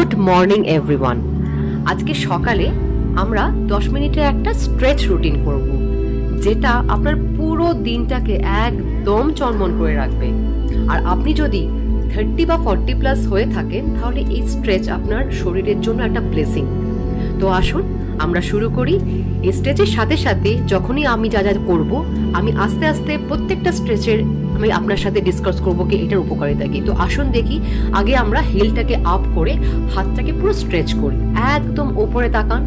Good morning everyone. আজকে সকালে আমরা 10 মিনিটের একটা স্ট্রেচ রুটিন করব, যেটা আপনার পুরো দিনটাকে একদম চনমন করে রাখবে। আর আপনি যদি 30 বা 40 প্লাস হয়ে থাকেন, তাহলে এই স্ট্রেচ আপনার শরীরের জন্য একটা ব্লেসিং। তো আসুন আমরা শুরু করি। এই স্ট্রেচের সাথে সাথে যখনই আমি যা যা করবো, আমি আস্তে আস্তে প্রত্যেকটা স্ট্রেচের আমি আপনার সাথে ডিসকাস করবো কি এটার উপকারিতা কি। তো আসুন দেখি, আগে আমরা হিলটাকে আপ করে হাতটাকে পুরো স্ট্রেচ করি। একদম ওপরে তাকান।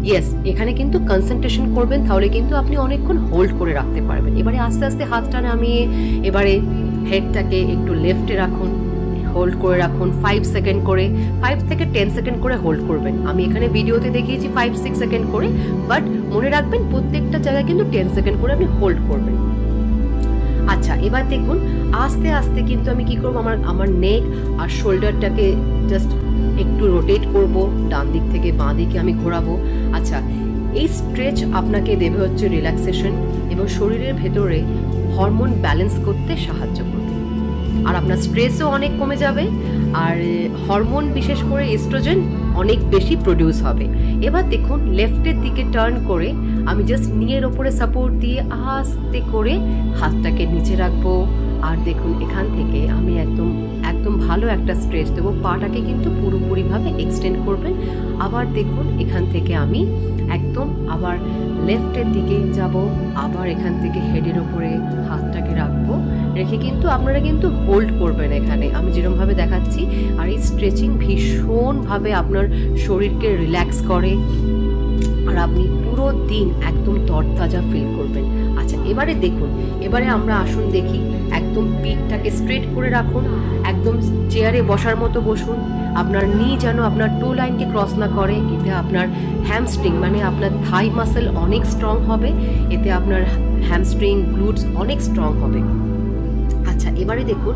ইয়েস, এখানে কিন্তু কনসেন্ট্রেশন করবেন, তাহলে কিন্তু আপনি অনেকক্ষণ হোল্ড করে রাখতে পারবেন। এবারে আস্তে আস্তে হাতটা নামিয়ে এবারে হেডটাকে একটু লেফটে রাখুন, হোল্ড করে রাখুন 5 সেকেন্ড করে, 5 থেকে 10 সেকেন্ড করে হোল্ড করবেন। আমি এখানে ভিডিওতে দেখিয়েছি 5-6 সেকেন্ড করে, বাট মনে রাখবেন প্রত্যেকটা জায়গায় কিন্তু 10 সেকেন্ড করে আপনি হোল্ড করবেন। আচ্ছা, এবার দেখুন আস্তে আস্তে কিন্তু আমি কি করবো, আমার নেক আর শোল্ডারটাকে জাস্ট একটু রোটেট করব, ডান দিক থেকে বাঁ দিকে আমি ঘোরাবো। আচ্ছা, এই স্ট্রেচ আপনাকে দেবে হচ্ছে রিল্যাক্সেশন এবং শরীরের ভেতরে হরমোন ব্যালেন্স করতে সাহায্য করবে, আর আপনার স্ট্রেসও অনেক কমে যাবে, আর হরমোন বিশেষ করে এস্ট্রোজেন অনেক বেশি প্রডিউস হবে। এবার দেখুন লেফটের দিকে টার্ন করে আমি জাস্ট নিয়ের ওপরে সাপোর্ট দিয়ে আস্তে করে হাতটাকে নিচে রাখবো। আর দেখুন এখান থেকে আমি একদম ভালো একটা স্ট্রেচ দেবো। পাটাকে কিন্তু পুরোপুরিভাবে এক্সটেন্ড করবেন। আবার দেখুন এখান থেকে আমি একদম আবার লেফটের দিকে যাব, আবার এখান থেকে হেডের ওপরে হাতটাকে রাখবো, রেখে কিন্তু আপনারা কিন্তু হোল্ড করবেন এখানে আমি যেরকমভাবে দেখাচ্ছি। আর এই স্ট্রেচিং ভীষণভাবে আপনার শরীরকে রিল্যাক্স করে, আর আপনি পুরো দিন একদম তরতাজা ফিল করবেন। আচ্ছা, এবারে দেখুন, এবারে আমরা আসুন দেখি, একদম পিঠটাকে স্ট্রেট করে রাখুন, একদম চেয়ারে বসার মতো বসুন। আপনার নি যেন আপনার টো লাইনকে ক্রস না করে। এতে আপনার হ্যামস্ট্রিং মানে আপনার থাই মাসেল অনেক স্ট্রং হবে, এতে আপনার হ্যামস্ট্রিং গ্লুটস অনেক স্ট্রং হবে। আচ্ছা, এবারে দেখুন,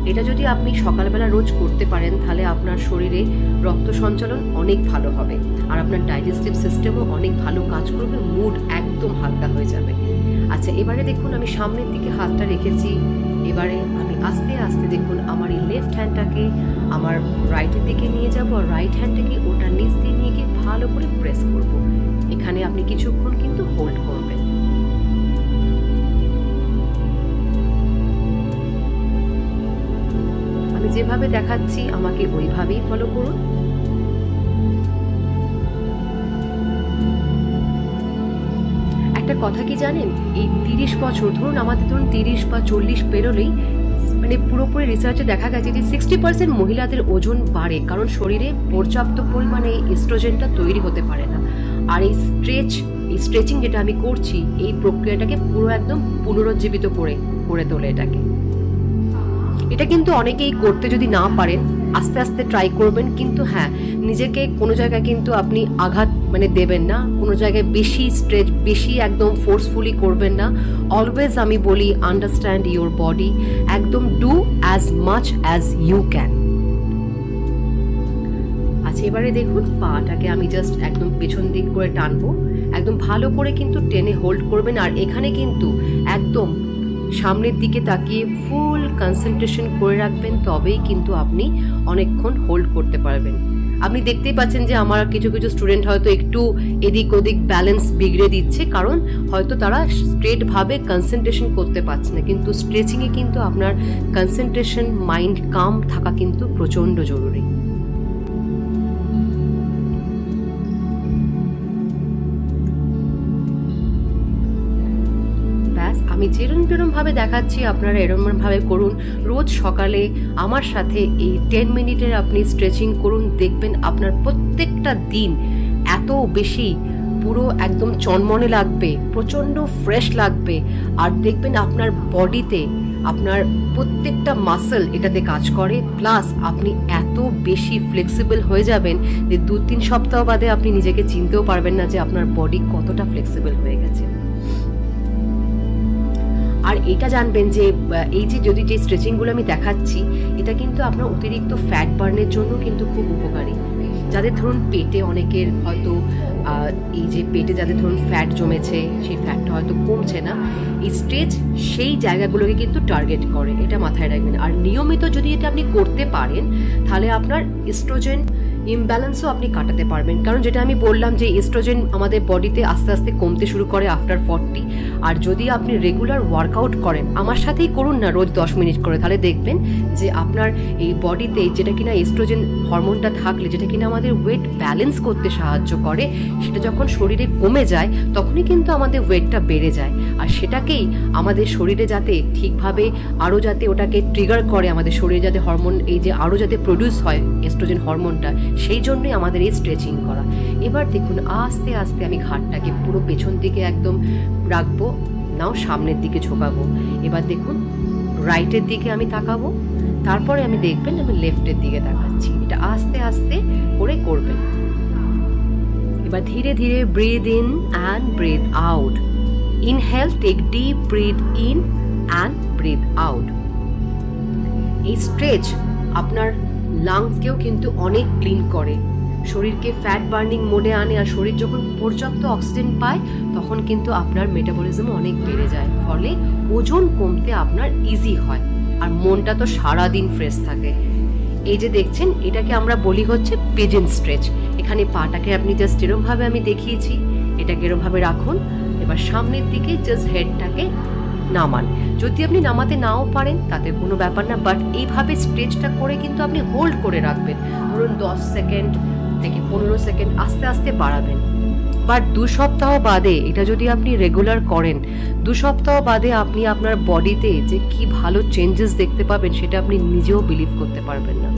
এটা যদি আপনি সকালবেলা রোজ করতে পারেন, তাহলে আপনার শরীরে রক্ত সঞ্চালন অনেক ভালো হবে, আর আপনার ডাইজেস্টিভ সিস্টেমও অনেক ভালো কাজ করবে, মুড একদম হালকা হয়ে যাবে। আচ্ছা, এবারে দেখুন আমি সামনের দিকে হাতটা রেখেছি। এবারে আমি আস্তে আস্তে দেখুন আমার এই লেফট হ্যান্ডটাকে আমার রাইটের দিকে নিয়ে যাব, আর রাইট হ্যান্ডটাকে ওটার নিচ দিয়ে নিয়ে গিয়ে ভালো করে প্রেস করব। এখানে আপনি কিছুক্ষণ কিন্তু হোল্ড করবেন। আমি যেভাবে দেখাচ্ছি আমাকে ওইভাবেই ফলো করুন। একটা কথা কি জানেন, এই 30 বছর ধরুন আমাদের 30 বা 40 পেরোলেই মানে পুরোপুরি রিসার্চে দেখা গেছে যে 60% মহিলাদের ওজন বাড়ে, কারণ শরীরে পর্যাপ্ত পরিমাণে এস্ট্রোজেনটা তৈরি হতে পারে না। আর এই স্ট্রেচিং যেটা আমি করছি, এই প্রক্রিয়াটাকে পুরো একদম পুনরুজ্জীবিত করে তোলে এটাকে। এটা কিন্তু অনেকেই করতে যদি না পারেন, আস্তে আস্তে ট্রাই করবেন, কিন্তু হ্যাঁ, নিজেকে কোনো জায়গায় কিন্তু আপনি আঘাত মানে দেবেন না, কোনো জায়গায় বেশি স্ট্রেচ বেশি একদম ফোর্সফুলি করবেন না। অলওয়েজ আমি বলি আন্ডারস্ট্যান্ড ইউর বডি, একদম do as much as you can. আচ্ছা, এবারে দেখুন পাটাকে আমি জাস্ট একদম পেছন দিক করে টানবো, একদম ভালো করে কিন্তু টেনে হোল্ড করবেন। আর এখানে কিন্তু একদম সামনের দিকে তাকিয়ে ফুল কনসেন্ট্রেশন করে রাখবেন, তবেই কিন্তু আপনি অনেকক্ষণ হোল্ড করতে পারবেন। আপনি দেখতেই পাচ্ছেন যে আমার কিছু স্টুডেন্ট হয়তো একটু এদিক ওদিক ব্যালেন্স বিগড়ে দিচ্ছে, কারণ হয়তো তারা স্ট্রেটভাবে কনসেন্ট্রেশন করতে পারছে না। কিন্তু স্ট্রেচিংয়ে কিন্তু আপনার কনসেন্ট্রেশন, মাইন্ড কাম থাকা কিন্তু প্রচণ্ড জরুরি। আমি যেরম ভাবে দেখাচ্ছি আপনারা এরম ভাবে করুন। রোজ সকালে আমার সাথে এই 10 মিনিটের আপনি স্ট্রেচিং করুন, দেখবেন আপনার প্রত্যেকটা দিন এত বেশি পুরো একদম চনমনে লাগবে, প্রচণ্ড ফ্রেশ লাগবে। আর দেখবেন আপনার বডিতে আপনার প্রত্যেকটা মাসেল এটাতে কাজ করে, প্লাস আপনি এত বেশি ফ্লেক্সিবল হয়ে যাবেন যে 2-3 সপ্তাহ বাদে আপনি নিজেকে চিনতেও পারবেন না যে আপনার বডি কতটা ফ্লেক্সিবল হয়ে গেছে। আর এটা জানবেন যে এই যে স্ট্রেচিংগুলো আমি দেখাচ্ছি, এটা কিন্তু আপনার অতিরিক্ত ফ্যাট বার্নের জন্য কিন্তু খুব উপকারী। যাদের ধরুন পেটে অনেকের হয়তো এই যে পেটে যাদের ধরুন ফ্যাট জমেছে, সেই ফ্যাটটা হয়তো কমছে না, এই স্ট্রেচ সেই জায়গাগুলোকে কিন্তু টার্গেট করে, এটা মাথায় রাখবেন। আর নিয়মিত যদি এটা আপনি করতে পারেন, তাহলে আপনার এস্ট্রোজেন ইমব্যালেন্সও আপনি কাটাতে পারবেন। কারণ যেটা আমি বললাম যে এস্ট্রোজেন আমাদের বডিতে আস্তে আস্তে কমতে শুরু করে আফটার 40। আর যদি আপনি রেগুলার ওয়ার্কআউট করেন, আমার সাথেই করুন না রোজ 10 মিনিট করে, তাহলে দেখবেন যে আপনার এই বডিতে যেটা কিনা এস্ট্রোজেন হরমোনটা থাকলে যেটা কিনা আমাদের ওয়েট ব্যালেন্স করতে সাহায্য করে, সেটা যখন শরীরে কমে যায় তখনই কিন্তু আমাদের ওয়েটটা বেড়ে যায়। আর সেটাকেই আমাদের শরীরে যাতে ঠিকভাবে আরও যাতে ওটাকে ট্রিগার করে, আমাদের শরীরে যাতে হরমোন এই যে আরও যাতে প্রডিউস হয় এস্ট্রোজেন হরমোনটা, সেই জন্যই আমাদের এই স্ট্রেচিং করা। এবার দেখুন আস্তে আস্তে আমি ঘাড়টাকে পুরো পেছন দিকে একদম রাখবো, নাও সামনের দিকে ঝোঁকাবো। এবার দেখুন রাইটের দিকে আমি তাকাবো, তারপরে আমি দেখবেন আমি লেফটের দিকে তাকাচ্ছি। এটা আস্তে আস্তে করে করবেন। এবার ধীরে ধীরে breathe in and breathe out. Inhale, take deep breath in and breathe out. এই স্ট্রেচ আপনার লাংসকেও কিন্তু অনেক ক্লিন করে, শরীরকে ফ্যাট বার্নিং মোডে আনে। আর শরীর যখন পর্যাপ্ত অক্সিজেন পায় তখন কিন্তু আপনার মেটাবলিজম অনেক বেড়ে যায়, ফলে ওজন কমতে আপনার ইজি হয়। আর মনটা তো সারাদিন ফ্রেশ থাকে। এই যে দেখছেন এটাকে আমরা বলি হচ্ছে পিজন স্ট্রেচ। এখানে পাটাকে আপনি জাস্ট এরমভাবে আমি দেখিয়েছি, এটাকে এরমভাবে রাখুন। এবার সামনের দিকে জাস্ট হেডটাকে নামান। যদি আপনি নামাতে নাও পারেন তাতে কোনো ব্যাপার না, বাট এইভাবে স্ট্রেচটা করে কিন্তু আপনি হোল্ড করে রাখবেন। ধরুন 10 সেকেন্ড থেকে 15 সেকেন্ড, আস্তে আস্তে বাড়াবেন। বাট 2 সপ্তাহ বাদে এটা যদি আপনি রেগুলার করেন, 2 সপ্তাহ বাদে আপনি আপনার বডিতে যে কি ভালো চেঞ্জেস দেখতে পাবেন সেটা আপনি নিজেও বিলিভ করতে পারবেন না।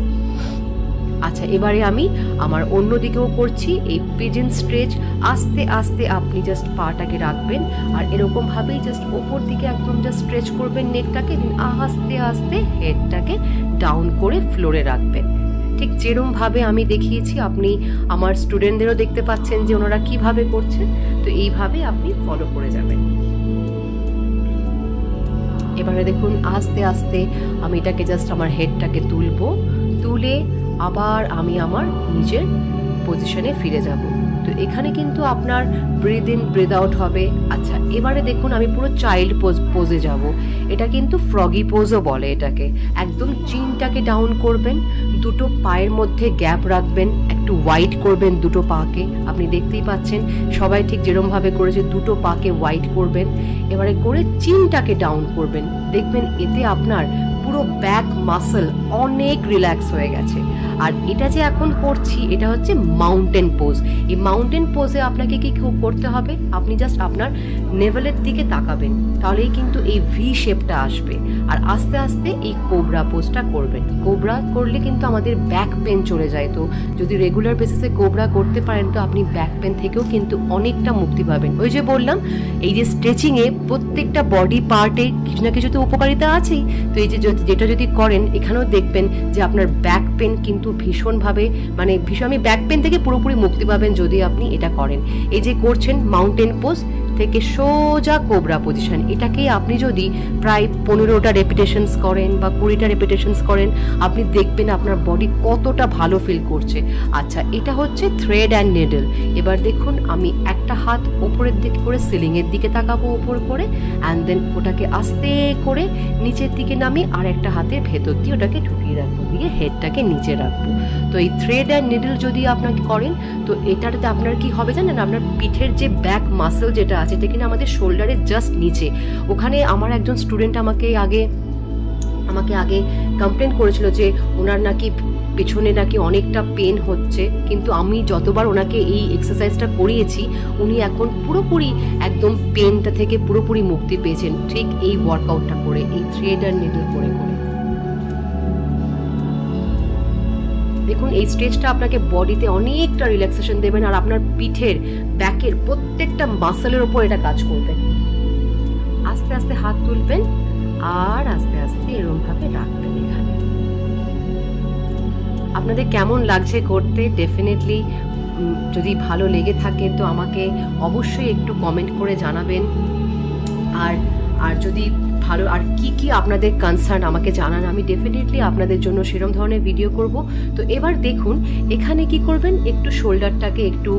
আচ্ছা, এবারে আমি আমার অন্য দিকেও করছি এই পিজন স্ট্রেচ। আস্তে আস্তে আপনি জাস্ট পাটাকে রাখবেন আর এরকম ভাবেই জাস্ট ওপর দিকে একদম জাস্ট স্ট্রেচ করবেন নেকটাকে, দিন আস্তে আস্তে হেডটাকে ডাউন করে ফ্লোরে রাখবেন। ঠিক যেরকম ভাবে আমি দেখিয়েছি আপনি আমার স্টুডেন্টদেরও দেখতে পাচ্ছেন যে ওনারা কিভাবে করছেন, তো এইভাবে আপনি ফলো করে যাবেন। এবারে দেখুন আস্তে আস্তে আমি এটাকে জাস্ট আমার হেডটাকে তুলে আবার আমি আমার নিজের পজিশনে ফিরে যাব। তো এখানে কিন্তু আপনার ব্রিথ ইন ব্রিথ আউট হবে। আচ্ছা, এবারে দেখুন আমি পুরো চাইল্ড পোজে যাব। এটা কিন্তু ফ্রগি পোজও বলে এটাকে। একদম চিনটাকে ডাউন করবেন, দুটো পায়ের মধ্যে গ্যাপ রাখবেন, একটু ওয়াইড করবেন দুটো পাকে। আপনি দেখতেই পাচ্ছেন সবাই ঠিক যেরমভাবে করেছে, দুটো পাকে ওয়াইড করবেন। এবারে করে চিনটাকে ডাউন করবেন, দেখবেন এতে আপনার পুরো ব্যাক মাসল অনেক রিল্যাক্স হয়ে গেছে। আর এটা যে এখন করছি এটা হচ্ছে মাউন্টেন পোজ। এই মাউন্টেন পোজে আপনাকে কি করতে হবে, আপনি জাস্ট আপনার নেভেলের দিকে তাকাবেন, তাহলেই কিন্তু এই ভি শেপটা আসবে। আর আস্তে আস্তে এই কোবরা পোজটা করবেন। কোবরা করলে কিন্তু আমাদের ব্যাক পেন চলে যায়। তো যদি রেগুলার বেসিসে কোবরা করতে পারেন তো আপনি ব্যাক পেন থেকেও কিন্তু অনেকটা মুক্তি পাবেন। ওই যে বললাম এই যে স্ট্রেচিংয়ে প্রত্যেকটা বডি পার্টে কিছু না কিছু তো উপকারিতা আছেই। তো এই যে যেটা যদি করেন এখানেও দেখবেন যে আপনার ব্যাক পেন কিন্তু ভীষণভাবে আমি ব্যাক পেন থেকে পুরোপুরি মুক্তি পাবেন যদি আপনি এটা করেন। এই যে করছেন মাউন্টেন পোজ থেকে সোজা কোবরা পজিশন, এটাকেই আপনি যদি প্রায় 15টা রেপিটেশনস করেন বা 20টা রেপিটেশনস করেন, আপনি দেখবেন আপনার বডি কতটা ভালো ফিল করছে। আচ্ছা, এটা হচ্ছে থ্রেড অ্যান্ড নিডল। এবার দেখুন আমি একটা হাত ওপরের দিকে করে সিলিংয়ের দিকে তাকাবো ওপর করে, অ্যান্ড দেন ওটাকে আস্তে করে নিচের দিকে নামিয়ে আর একটা হাতের ভেতর দিয়ে ওটাকে ঢুকিয়ে রাখবো, দিয়ে হেডটাকে নিচে রাখবো। তো এই থ্রেড অ্যান্ড নিডল যদি আপনাকে করেন তো এটাতে আপনার কি হবে জানেন, আপনার পিঠের যে ব্যাক মাসল যেটা আছে এটা কিনা আমাদের শোল্ডারের জাস্ট নিচে, ওখানে আমার একজন স্টুডেন্ট আমাকে আগে কমপ্লেন করেছিল যে ওনার নাকি পেছনে নাকি অনেকটা পেন হচ্ছে, কিন্তু আমি যতবার ওনাকে এই এক্সারসাইজটা করিয়েছি উনি এখন পুরোপুরি একদম পেনটা থেকে পুরোপুরি মুক্তি পেয়েছেন, ঠিক এই ওয়ার্কআউটটা করে, এই থ্রেড অ্যান্ড নিডল করে। দেখুন এই স্ট্রেচটা আপনাকে বডিতে অনেকটা রিল্যাক্সেশন দেবেন আর আপনার পিঠের ব্যাকের প্রত্যেকটা মাসলের ওপর এটা কাজ করবে। আস্তে আস্তে হাত তুলবেন আর আস্তে আস্তে এরকম ভাবে রাখবেন। এখানে আপনাদের কেমন লাগছে করতে, ডেফিনেটলি যদি ভালো লেগে থাকে তো আমাকে অবশ্যই একটু কমেন্ট করে জানাবেন। আর যদি ভালো আর কি আপনাদের কনসার্ন আমাকে জানান, আমি ডেফিনেটলি আপনাদের জন্য সেরকম ধরনের ভিডিও করব। তো এবার দেখুন এখানে কি করবেন, একটু শোল্ডারটাকে একটু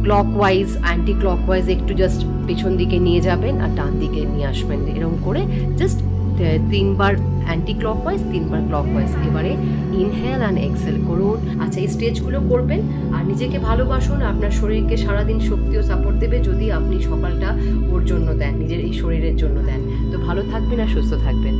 ক্লকওয়াইজ অ্যান্টি ক্লকওয়াইজ একটু জাস্ট পেছন দিকে নিয়ে যাবেন আর ডান দিকে নিয়ে আসবেন, এরকম করে জাস্ট 3বার অ্যান্টি ক্লকওয়াইজ 3বার ক্লকওয়াইজ। এবারে ইনহেল অ্যান্ড এক্সেল করুন। আচ্ছা, এই স্ট্রেচগুলো করবেন আর নিজেকে ভালোবাসুন। আপনার শরীরকে সারাদিন শক্তি ও সাপোর্ট দেবে যদি আপনি সকালটা ওর জন্য দেন, নিজের এই শরীরের জন্য দেন। তো ভালো থাকবেন আর সুস্থ থাকবেন।